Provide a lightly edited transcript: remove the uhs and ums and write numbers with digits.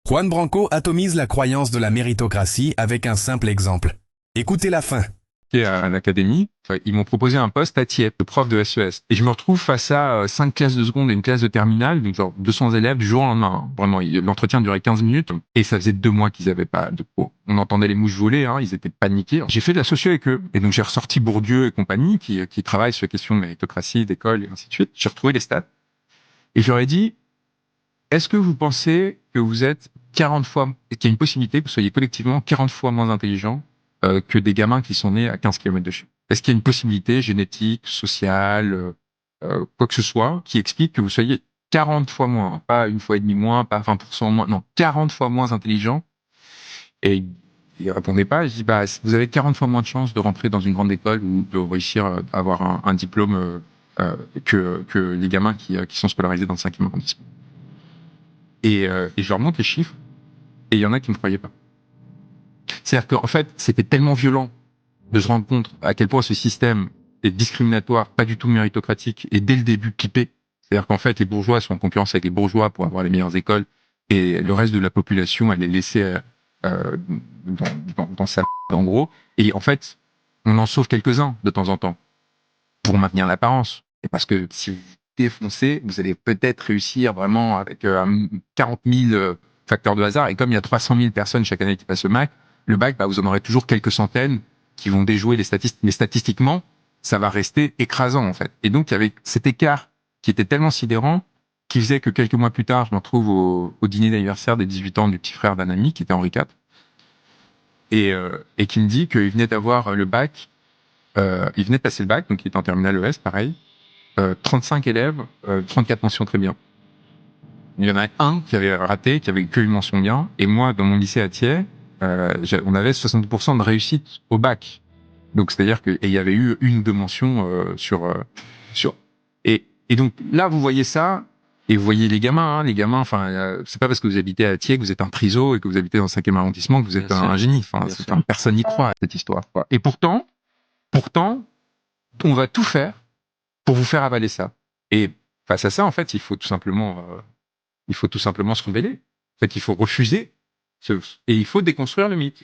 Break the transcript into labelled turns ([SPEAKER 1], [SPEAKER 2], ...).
[SPEAKER 1] Juan Branco atomise la croyance de la méritocratie avec un simple exemple. Écoutez la fin.
[SPEAKER 2] À l'académie, ils m'ont proposé un poste à Thiers, de prof de SES. Et je me retrouve face à 5 classes de seconde et une classe de terminale, donc genre 200 élèves du jour au lendemain. Vraiment, l'entretien durait 15 minutes et ça faisait 2 mois qu'ils avaient pas de cours. On entendait les mouches voler, hein, ils étaient paniqués. J'ai fait de la socio avec eux. Et donc j'ai ressorti Bourdieu et compagnie qui travaillent sur les questions de méritocratie, d'école et ainsi de suite. J'ai retrouvé les stats. Et je leur ai dit, est-ce que vous pensez que vous êtes 40 fois, qu'il y a une possibilité que vous soyez collectivement 40 fois moins intelligent que des gamins qui sont nés à 15 kilomètres de chez vous? Est-ce qu'il y a une possibilité génétique, sociale, quoi que ce soit, qui explique que vous soyez 40 fois moins, pas une fois et demi moins, pas 20% moins, non, 40 fois moins intelligent? Et il répondait pas. Je dis, bah, vous avez 40 fois moins de chances de rentrer dans une grande école ou de réussir à avoir un diplôme que les gamins qui sont scolarisés dans le 5e arrondissement. Et je leur montre les chiffres, et il y en a qui me croyaient pas. C'est-à-dire qu'en fait, c'était tellement violent de se rendre compte à quel point ce système est discriminatoire, pas du tout méritocratique, et dès le début pipé. C'est-à-dire qu'en fait, les bourgeois sont en concurrence avec les bourgeois pour avoir les meilleures écoles, et le reste de la population, elle est laissée dans sa en gros. Et en fait, on en sauve quelques-uns de temps en temps pour maintenir l'apparence. Et parce que si vous défoncez, vous allez peut-être réussir vraiment avec 40 000 facteurs de hasard. Et comme il y a 300 000 personnes chaque année qui passent le bac, bah, vous en aurez toujours quelques centaines qui vont déjouer les statistiques. Mais statistiquement, ça va rester écrasant, en fait. Et donc, il y avait cet écart qui était tellement sidérant qui faisait que quelques mois plus tard, je me retrouve au dîner d'anniversaire des 18 ans du petit frère d'un ami qui était Henri IV et qui me dit qu'il venait d'avoir le bac. Il venait de passer le bac, donc il était en terminale ES, pareil. 35 élèves, 34 mentions très bien. Il y en a un qui avait raté, qui avait que une mention bien. Et moi, dans mon lycée à Thiers, on avait 60% de réussite au bac. Donc c'est-à-dire que et il y avait eu une ou deux mentions sur. Et donc là, vous voyez ça. Et vous voyez les gamins, les gamins, enfin, c'est pas parce que vous habitez à Thiers que vous êtes un triso et que vous habitez dans le 5e arrondissement que vous êtes un génie. Enfin, personne n'y croit à cette histoire, quoi. Et pourtant, on va tout faire pour vous faire avaler ça. Et face à ça, en fait, il faut tout simplement se rebeller. En fait, il faut refuser et il faut déconstruire le mythe.